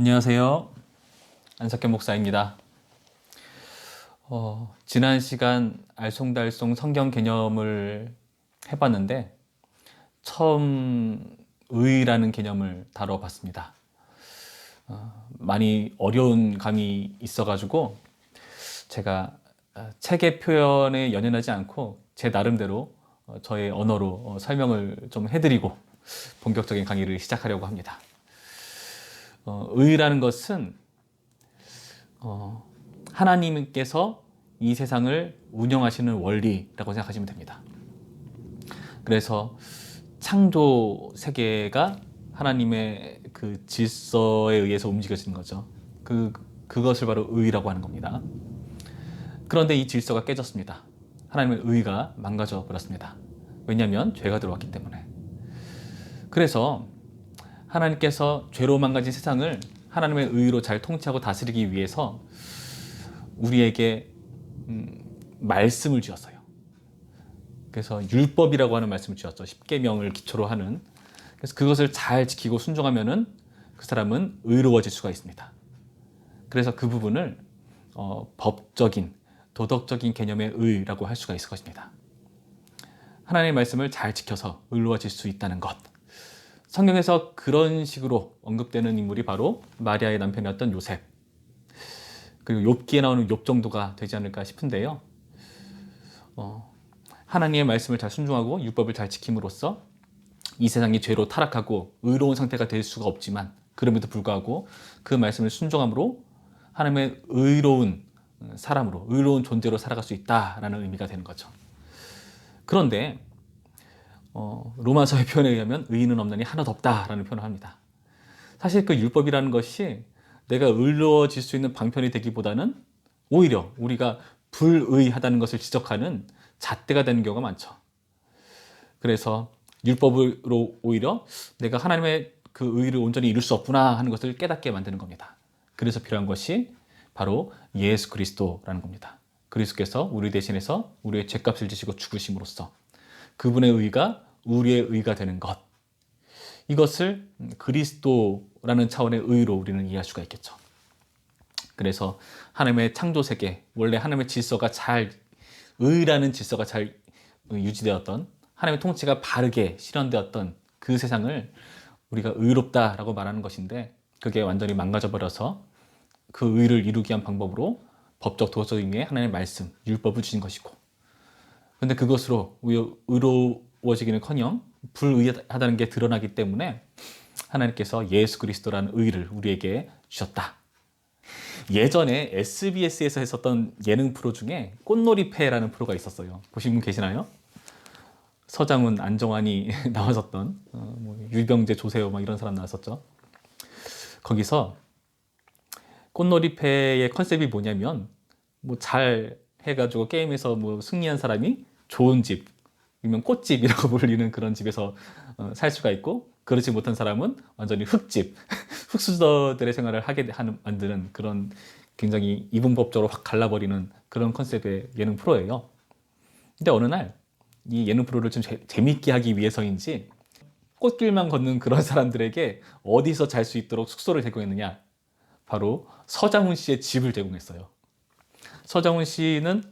안녕하세요. 안석현 목사입니다. 지난 시간 알쏭달쏭 성경 개념을 해봤는데 처음 의라는 개념을 다뤄봤습니다. 많이 어려운 감이 있어가지고 제가 책의 표현에 연연하지 않고 제 나름대로 저의 언어로 설명을 좀 해드리고 본격적인 강의를 시작하려고 합니다. 의라는 것은 하나님께서 이 세상을 운영하시는 원리라고 생각하시면 됩니다. 그래서 창조 세계가 하나님의 그 질서에 의해서 움직여지는 거죠. 그것을 바로 의라고 하는 겁니다. 그런데 이 질서가 깨졌습니다. 하나님의 의가 망가져 버렸습니다. 왜냐하면 죄가 들어왔기 때문에. 그래서 하나님께서 죄로 망가진 세상을 하나님의 의로 잘 통치하고 다스리기 위해서 우리에게 말씀을 주었어요. 그래서 율법이라고 하는 말씀을 주었죠. 십계명을 기초로 하는. 그래서 그것을 잘 지키고 순종하면은 그 사람은 의로워질 수가 있습니다. 그래서 그 부분을 법적인, 도덕적인 개념의 의라고 할 수가 있을 것입니다. 하나님의 말씀을 잘 지켜서 의로워질 수 있다는 것. 성경에서 그런 식으로 언급되는 인물이 바로 마리아의 남편이었던 요셉, 그리고 욥기에 나오는 욥 정도가 되지 않을까 싶은데요. 하나님의 말씀을 잘 순종하고 율법을 잘 지킴으로써 이 세상이 죄로 타락하고 의로운 상태가 될 수가 없지만 그럼에도 불구하고 그 말씀을 순종함으로 하나님의 의로운 사람으로, 의로운 존재로 살아갈 수 있다라는 의미가 되는 거죠. 그런데 로마서의 표현에 의하면 의인은 없나니 하나도 없다라는 표현을 합니다. 사실 그 율법이라는 것이 내가 의로워질 수 있는 방편이 되기보다는 오히려 우리가 불의하다는 것을 지적하는 잣대가 되는 경우가 많죠. 그래서 율법으로 오히려 내가 하나님의 그 의를 온전히 이룰 수 없구나 하는 것을 깨닫게 만드는 겁니다. 그래서 필요한 것이 바로 예수 그리스도라는 겁니다. 그리스도께서 우리 대신해서 우리의 죄값을 지시고 죽으심으로써 그분의 의가 우리의 의가 되는 것, 이것을 그리스도라는 차원의 의로 우리는 이해할 수가 있겠죠. 그래서 하나님의 창조 세계, 원래 하나님의 질서가 의라는 질서가 잘 유지되었던, 하나님의 통치가 바르게 실현되었던 그 세상을 우리가 의롭다라고 말하는 것인데, 그게 완전히 망가져버려서 그 의를 이루기 위한 방법으로 법적, 도덕적 의미의 하나님의 말씀, 율법을 주신 것이고, 근데 그것으로 의로워지기는커녕 불의하다는 게 드러나기 때문에 하나님께서 예수 그리스도라는 의를 우리에게 주셨다. 예전에 SBS에서 했었던 예능 프로 중에 꽃놀이패라는 프로가 있었어요. 보신 분 계시나요? 서장훈, 안정환이 나왔었던 유병재, 조세호 막 이런 사람 나왔었죠. 거기서 꽃놀이패의 컨셉이 뭐냐면 잘 해가지고 게임에서 승리한 사람이 좋은 집, 아니면 꽃집이라고 불리는 그런 집에서 살 수가 있고, 그렇지 못한 사람은 완전히 흙집, 흙수저들의 생활을 만드는 그런 굉장히 이분법적으로 확 갈라버리는 그런 컨셉의 예능 프로예요. 근데 어느 날 이 예능 프로를 좀 재밌게 하기 위해서인지 꽃길만 걷는 그런 사람들에게 어디서 잘 수 있도록 숙소를 제공했느냐? 바로 서장훈 씨의 집을 제공했어요. 서장훈 씨는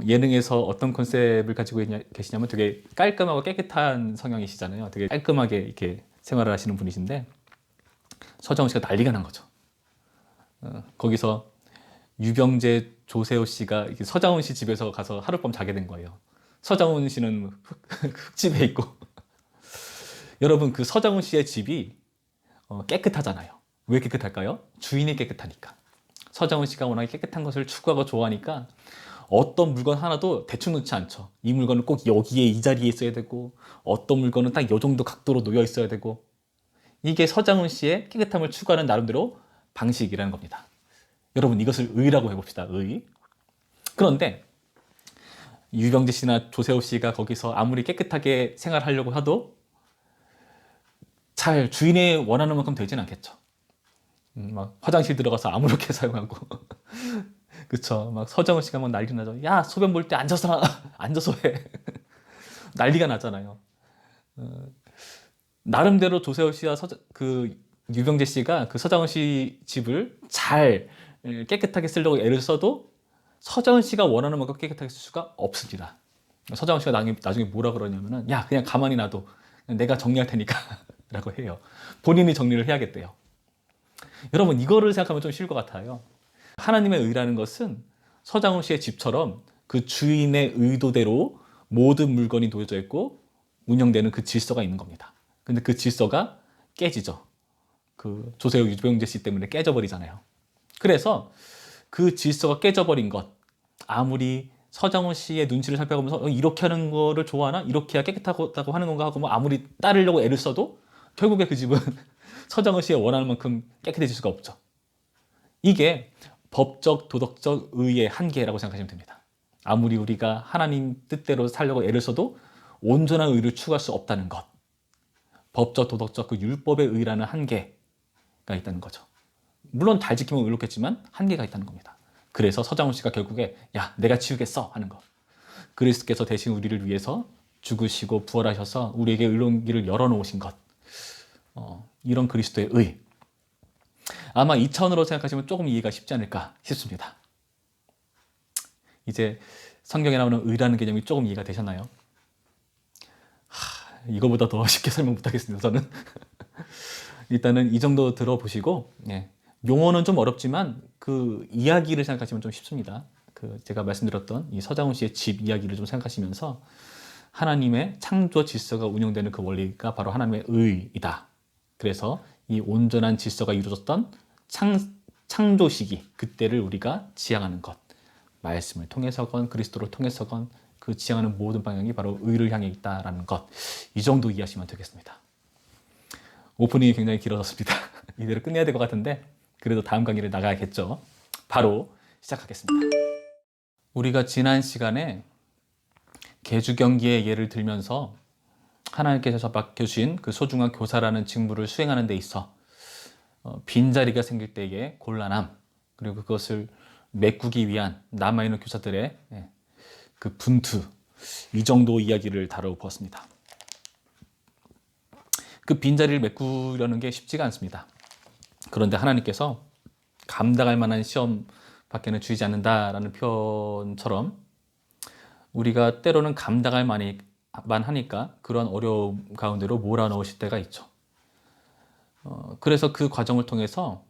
예능에서 어떤 컨셉을 가지고 계시냐면 되게 깔끔하고 깨끗한 성향이시잖아요. 되게 깔끔하게 이렇게 생활을 하시는 분이신데, 서장훈 씨가 난리가 난 거죠. 거기서 유병재, 조세호 씨가 서장훈 씨 집에서 가서 하룻밤 자게 된 거예요. 서장훈 씨는 흙집에 있고 여러분, 그 서장훈 씨의 집이 깨끗하잖아요. 왜 깨끗할까요? 주인이 깨끗하니까. 서장훈 씨가 워낙에 깨끗한 것을 추구하고 좋아하니까 어떤 물건 하나도 대충 놓지 않죠. 이 물건은 꼭 여기에 이 자리에 있어야 되고, 어떤 물건은 딱 이 정도 각도로 놓여 있어야 되고, 이게 서장훈 씨의 깨끗함을 추구하는 나름대로 방식이라는 겁니다. 여러분, 이것을 의라고 해봅시다. 의. 그런데 유병재 씨나 조세호 씨가 거기서 아무리 깨끗하게 생활하려고 해도 잘 주인의 원하는 만큼 되진 않겠죠. 막 화장실 들어가서 아무렇게 사용하고 그쵸. 막 서정훈 씨가 막 난리 나죠. 야, 소변 볼 때 앉아서 앉아서 해. 난리가 나잖아요. 나름대로 조세호 씨와 그 유병재 씨가 그 서장훈 씨 집을 잘 깨끗하게 쓰려고 애를 써도 서장훈 씨가 원하는 만큼 깨끗하게 쓸 수가 없습니다. 서장훈 씨가 나중에 뭐라 그러냐면은, 야, 그냥 가만히 놔둬. 내가 정리할 테니까. 라고 해요. 본인이 정리를 해야겠대요. 여러분, 이거를 생각하면 좀 쉬울 것 같아요. 하나님의 의라는 것은 서장훈 씨의 집처럼 그 주인의 의도대로 모든 물건이 놓여져 있고 운영되는 그 질서가 있는 겁니다. 근데 그 질서가 깨지죠. 그 조세호 유병재 씨 때문에 깨져버리잖아요. 그래서 그 질서가 깨져버린 것, 아무리 서장훈 씨의 눈치를 살펴보면서 이렇게 하는 거를 좋아하나? 이렇게 해야 깨끗하다고 하는 건가 하고 뭐 아무리 따르려고 애를 써도 결국에 그 집은 서장훈 씨의 원하는 만큼 깨끗해질 수가 없죠. 이게 법적, 도덕적 의의 한계라고 생각하시면 됩니다. 아무리 우리가 하나님 뜻대로 살려고 애를 써도 온전한 의를 추구할 수 없다는 것. 법적, 도덕적 그 율법의 의라는 한계가 있다는 거죠. 물론 잘 지키면 의롭겠지만 한계가 있다는 겁니다. 그래서 서장훈 씨가 결국에 야, 내가 치우겠어 하는 거. 그리스도께서 대신 우리를 위해서 죽으시고 부활하셔서 우리에게 의로운 길을 열어놓으신 것. 이런 그리스도의 의. 아마 이 차원으로 생각하시면 조금 이해가 쉽지 않을까 싶습니다. 이제 성경에 나오는 의라는 개념이 조금 이해가 되셨나요? 이거보다 더 쉽게 설명 못하겠습니다. 저는 일단은 이 정도 들어보시고, 용어는 좀 어렵지만 그 이야기를 생각하시면 좀 쉽습니다. 그 제가 말씀드렸던 이 서장훈 씨의 집 이야기를 좀 생각하시면서 하나님의 창조 질서가 운영되는 그 원리가 바로 하나님의 의이다. 그래서 이 온전한 질서가 이루어졌던 창조 시기, 그때를 우리가 지향하는 것. 말씀을 통해서건 그리스도를 통해서건 그 지향하는 모든 방향이 바로 의를 향해 있다라는 것. 이 정도 이해하시면 되겠습니다. 오프닝이 굉장히 길어졌습니다. 이대로 끝내야 될 것 같은데 그래도 다음 강의를 나가야겠죠. 바로 시작하겠습니다. 우리가 지난 시간에 개주경기의 예를 들면서 하나님께서 맡겨주신 그 소중한 교사라는 직무를 수행하는 데 있어 빈자리가 생길 때의 곤란함, 그리고 그것을 메꾸기 위한 남아있는 교사들의 그 분투, 이 정도 이야기를 다뤄보았습니다. 그 빈자리를 메꾸려는 게 쉽지가 않습니다. 그런데 하나님께서 감당할 만한 시험 밖에는 주지 않는다라는 표현처럼 우리가 때로는 감당할 만하니까 그런 어려움 가운데로 몰아넣으실 때가 있죠. 그래서 그 과정을 통해서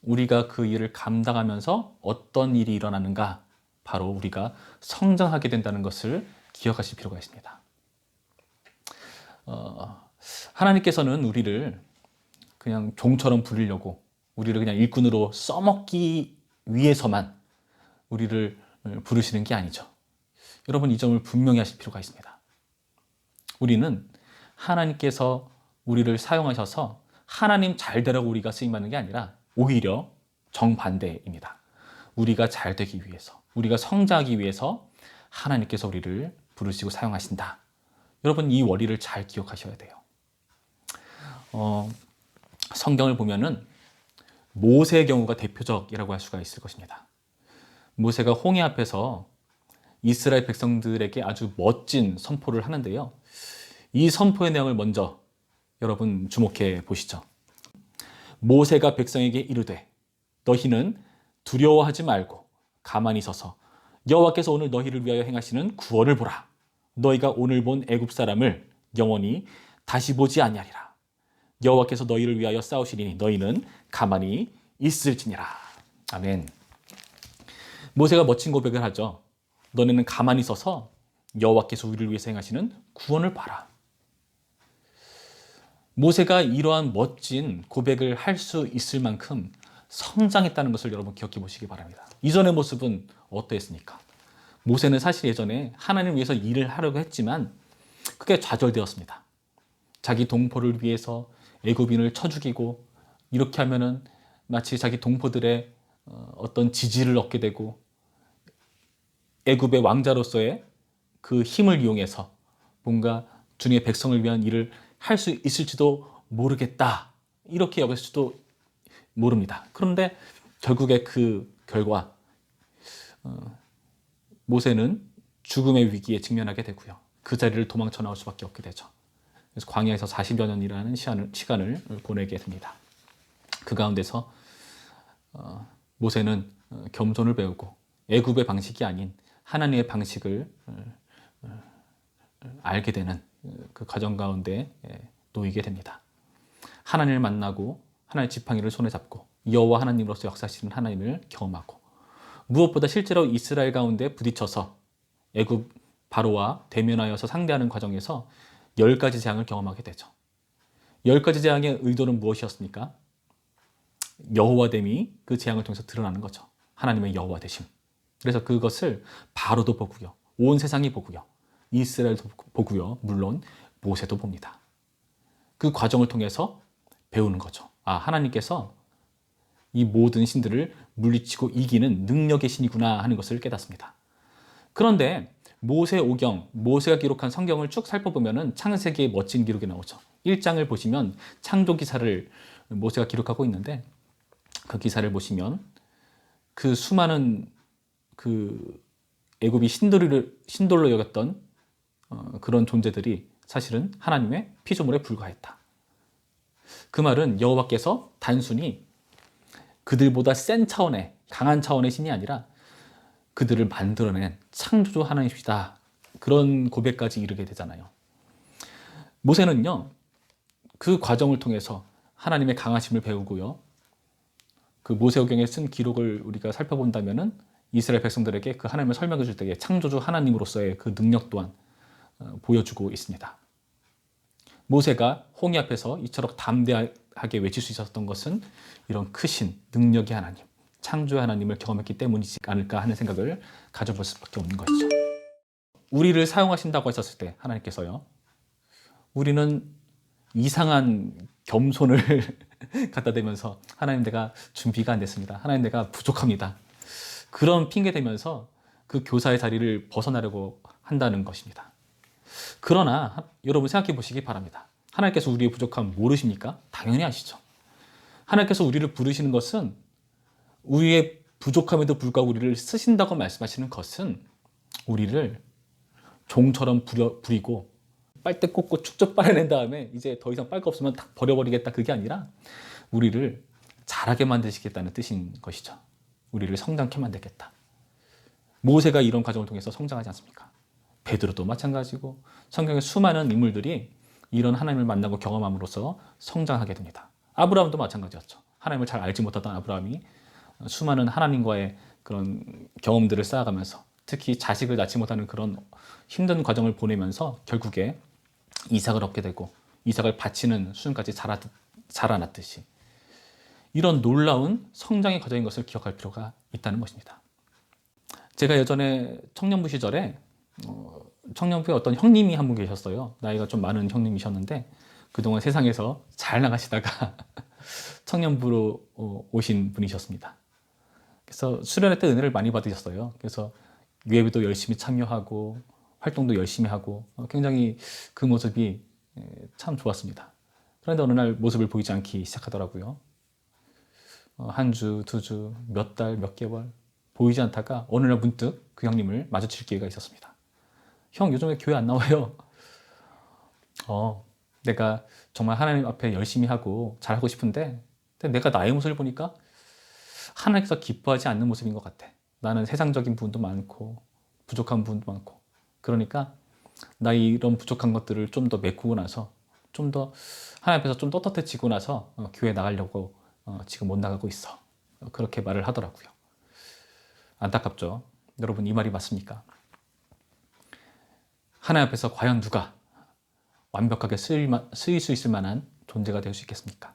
우리가 그 일을 감당하면서 어떤 일이 일어나는가, 바로 우리가 성장하게 된다는 것을 기억하실 필요가 있습니다. 하나님께서는 우리를 그냥 종처럼 부리려고, 우리를 그냥 일꾼으로 써먹기 위해서만 우리를 부르시는 게 아니죠. 여러분, 이 점을 분명히 하실 필요가 있습니다. 우리는 하나님께서 우리를 사용하셔서 하나님 잘 되라고 우리가 쓰임받는 게 아니라 오히려 정반대입니다. 우리가 잘 되기 위해서, 우리가 성장하기 위해서 하나님께서 우리를 부르시고 사용하신다. 여러분, 이 원리를 잘 기억하셔야 돼요. 성경을 보면은 모세의 경우가 대표적이라고 할 수가 있을 것입니다. 모세가 홍해 앞에서 이스라엘 백성들에게 아주 멋진 선포를 하는데요. 이 선포의 내용을 먼저 여러분 주목해 보시죠. 모세가 백성에게 이르되 너희는 두려워하지 말고 가만히 서서 여호와께서 오늘 너희를 위하여 행하시는 구원을 보라. 너희가 오늘 본 애굽 사람을 영원히 다시 보지 아니하리라. 여호와께서 너희를 위하여 싸우시리니 너희는 가만히 있을지니라. 아멘. 모세가 멋진 고백을 하죠. 너네는 가만히 서서 여호와께서 우리를 위해서 행하시는 구원을 봐라. 모세가 이러한 멋진 고백을 할 수 있을 만큼 성장했다는 것을 여러분 기억해 보시기 바랍니다. 이전의 모습은 어떠했습니까? 모세는 사실 예전에 하나님을 위해서 일을 하려고 했지만 그게 좌절되었습니다. 자기 동포를 위해서 애굽인을 쳐 죽이고, 이렇게 하면은 마치 자기 동포들의 어떤 지지를 얻게 되고 애굽의 왕자로서의 그 힘을 이용해서 뭔가 주님의 백성을 위한 일을 할 수 있을지도 모르겠다, 이렇게 여겼을지도 모릅니다. 그런데 결국에 그 결과 모세는 죽음의 위기에 직면하게 되고요. 그 자리를 도망쳐 나올 수밖에 없게 되죠. 그래서 광야에서 40여 년이라는 시간을 보내게 됩니다. 그 가운데서 모세는 겸손을 배우고 애굽의 방식이 아닌 하나님의 방식을 알게 되는 그 과정 가운데 놓이게 됩니다. 하나님을 만나고 하나님의 지팡이를 손에 잡고 여호와 하나님으로서 역사하시는 하나님을 경험하고 무엇보다 실제로 이스라엘 가운데 부딪혀서 애굽 바로와 대면하여서 상대하는 과정에서 10가지 재앙을 경험하게 되죠. 10가지 재앙의 의도는 무엇이었습니까? 여호와됨이 그 재앙을 통해서 드러나는 거죠. 하나님의 여호와되심. 그래서 그것을 바로도 보고요. 온 세상이 보고요. 이스라엘도 보고요. 물론 모세도 봅니다. 그 과정을 통해서 배우는 거죠. 하나님께서 이 모든 신들을 물리치고 이기는 능력의 신이구나 하는 것을 깨닫습니다. 그런데 모세오경, 모세가 기록한 성경을 쭉 살펴보면 창세기의 멋진 기록이 나오죠. 1장을 보시면 창조 기사를 모세가 기록하고 있는데 그 기사를 보시면 그 수많은 그 애굽이 신돌로 여겼던 그런 존재들이 사실은 하나님의 피조물에 불과했다. 그 말은 여호와께서 단순히 그들보다 센 차원의 강한 차원의 신이 아니라 그들을 만들어낸 창조주 하나님이시다. 그런 고백까지 이르게 되잖아요. 모세는요, 그 과정을 통해서 하나님의 강하심을 배우고요. 그 모세오경에 쓴 기록을 우리가 살펴본다면은 이스라엘 백성들에게 그 하나님을 설명해 줄 때에 창조주 하나님으로서의 그 능력 또한 보여주고 있습니다. 모세가 홍해 앞에서 이처럼 담대하게 외칠 수 있었던 것은 이런 크신 능력의 하나님, 창조의 하나님을 경험했기 때문이지 않을까 하는 생각을 가져볼 수밖에 없는 것이죠. 우리를 사용하신다고 하셨을 때 하나님께서요, 우리는 이상한 겸손을 갖다 대면서 하나님 내가 준비가 안 됐습니다. 하나님 내가 부족합니다. 그런 핑계 대면서 그 교사의 자리를 벗어나려고 한다는 것입니다. 그러나 여러분 생각해 보시기 바랍니다. 하나님께서 우리의 부족함 모르십니까? 당연히 아시죠. 하나님께서 우리를 부르시는 것은 우리의 부족함에도 불구하고 우리를 쓰신다고 말씀하시는 것은 우리를 종처럼 부리고 빨대 꽂고 축적 빨아낸 다음에 이제 더 이상 빨 거 없으면 다 버려버리겠다, 그게 아니라 우리를 자라게 만드시겠다는 뜻인 것이죠. 우리를 성장케 만들겠다. 모세가 이런 과정을 통해서 성장하지 않습니까? 베드로도 마찬가지고 성경의 수많은 인물들이 이런 하나님을 만나고 경험함으로써 성장하게 됩니다. 아브라함도 마찬가지였죠. 하나님을 잘 알지 못하던 아브라함이 수많은 하나님과의 그런 경험들을 쌓아가면서 특히 자식을 낳지 못하는 그런 힘든 과정을 보내면서 결국에 이삭을 얻게 되고 이삭을 바치는 수준까지 자라났듯이 이런 놀라운 성장의 과정인 것을 기억할 필요가 있다는 것입니다. 제가 예전에 청년부 시절에 청년부에 어떤 형님이 한 분 계셨어요. 나이가 좀 많은 형님이셨는데 그동안 세상에서 잘 나가시다가 청년부로 오신 분이셨습니다. 그래서 수련회 때 은혜를 많이 받으셨어요. 그래서 예배도 열심히 참여하고 활동도 열심히 하고 굉장히 그 모습이 참 좋았습니다. 그런데 어느 날 모습을 보이지 않기 시작하더라고요. 한 주, 두 주, 몇 달, 몇 개월 보이지 않다가 어느 날 문득 그 형님을 마주칠 기회가 있었습니다. 형, 요즘에 교회 안 나와요? 내가 정말 하나님 앞에 열심히 하고 잘하고 싶은데 내가 나의 모습을 보니까 하나님께서 기뻐하지 않는 모습인 것 같아. 나는 세상적인 부분도 많고 부족한 부분도 많고 그러니까 나 이런 부족한 것들을 좀 더 메꾸고 나서 좀 더 하나님 앞에서 좀 떳떳해지고 나서 교회 나가려고 지금 못 나가고 있어. 그렇게 말을 하더라고요. 안타깝죠. 여러분, 이 말이 맞습니까? 하나님 앞에서 과연 누가 완벽하게 쓰일 수 있을 만한 존재가 될 수 있겠습니까?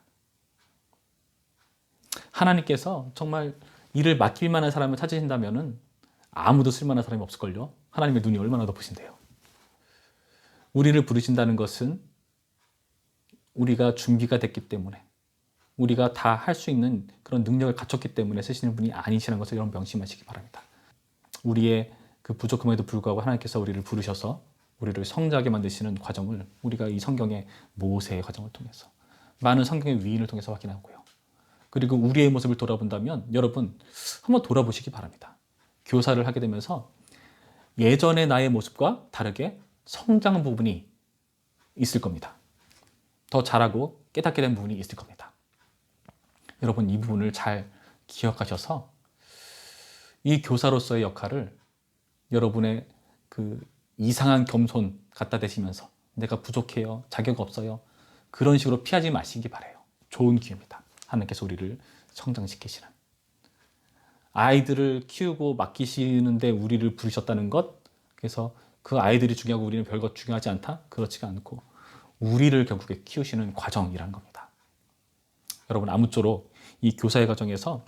하나님께서 정말 이를 맡길 만한 사람을 찾으신다면 아무도 쓸만한 사람이 없을걸요. 하나님의 눈이 얼마나 높으신데요. 우리를 부르신다는 것은 우리가 준비가 됐기 때문에 우리가 다 할 수 있는 그런 능력을 갖췄기 때문에 쓰시는 분이 아니시라는 것을 여러분 명심하시기 바랍니다. 우리의 그 부족함에도 불구하고 하나님께서 우리를 부르셔서 우리를 성장하게 만드시는 과정을 우리가 이 성경의 모세의 과정을 통해서 많은 성경의 위인을 통해서 확인하고요. 그리고 우리의 모습을 돌아본다면 여러분 한번 돌아보시기 바랍니다. 교사를 하게 되면서 예전의 나의 모습과 다르게 성장한 부분이 있을 겁니다. 더 잘하고 깨닫게 된 부분이 있을 겁니다. 여러분 이 부분을 잘 기억하셔서 이 교사로서의 역할을 여러분의 그 이상한 겸손 갖다 대시면서 내가 부족해요, 자격 없어요, 그런 식으로 피하지 마시기 바라요. 좋은 기회입니다. 하나님께서 우리를 성장시키시는. 아이들을 키우고 맡기시는데 우리를 부르셨다는 것, 그래서 그 아이들이 중요하고 우리는 별것 중요하지 않다? 그렇지가 않고 우리를 결국에 키우시는 과정이란 겁니다. 여러분 아무쪼록 이 교사의 과정에서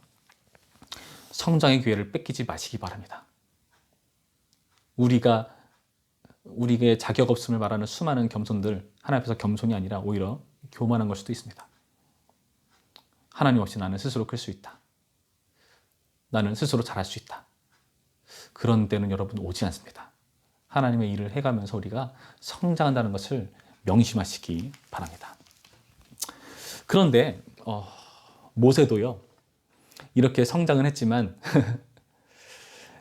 성장의 기회를 뺏기지 마시기 바랍니다. 우리에게 자격 없음을 말하는 수많은 겸손들, 하나님 앞에서 겸손이 아니라 오히려 교만한 걸 수도 있습니다. 하나님 없이 나는 스스로 클 수 있다. 나는 스스로 잘할 수 있다. 그런 때는 여러분 오지 않습니다. 하나님의 일을 해가면서 우리가 성장한다는 것을 명심하시기 바랍니다. 그런데 모세도요, 이렇게 성장은 했지만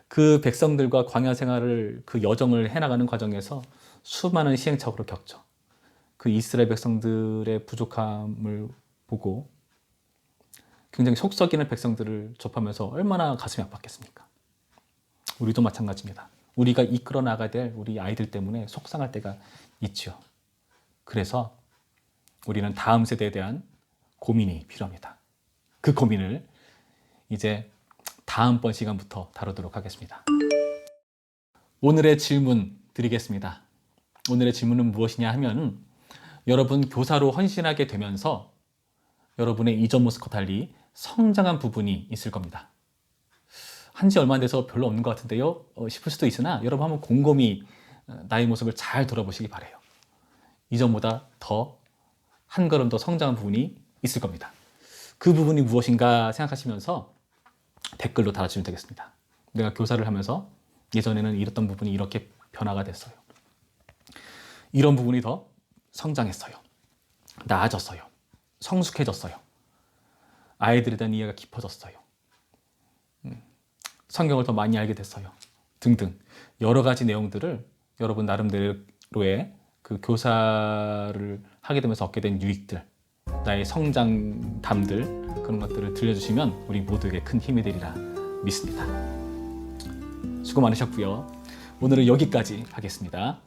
그 백성들과 광야 생활을, 그 여정을 해나가는 과정에서 수많은 시행착오를 겪죠. 그 이스라엘 백성들의 부족함을 보고 굉장히 속 썩이는 백성들을 접하면서 얼마나 가슴이 아팠겠습니까? 우리도 마찬가지입니다. 우리가 이끌어 나가야 될 우리 아이들 때문에 속상할 때가 있죠. 그래서 우리는 다음 세대에 대한 고민이 필요합니다. 그 고민을 이제 다음번 시간부터 다루도록 하겠습니다. 오늘의 질문 드리겠습니다. 오늘의 질문은 무엇이냐 하면, 여러분 교사로 헌신하게 되면서 여러분의 이전 모습과 달리 성장한 부분이 있을 겁니다. 한지 얼마 안 돼서 별로 없는 것 같은데요 싶을 수도 있으나, 여러분 한번 곰곰이 나의 모습을 잘 돌아보시기 바라요. 이전보다 더 한 걸음 더 성장한 부분이 있을 겁니다. 그 부분이 무엇인가 생각하시면서 댓글로 달아주시면 되겠습니다. 내가 교사를 하면서 예전에는 이랬던 부분이 이렇게 변화가 됐어요. 이런 부분이 더 성장했어요. 나아졌어요. 성숙해졌어요. 아이들에 대한 이해가 깊어졌어요. 성경을 더 많이 알게 됐어요. 등등 여러 가지 내용들을 여러분 나름대로의 그 교사를 하게 되면서 얻게 된 유익들, 나의 성장담들, 그런 것들을 들려주시면 우리 모두에게 큰 힘이 되리라 믿습니다. 수고 많으셨고요. 오늘은 여기까지 하겠습니다.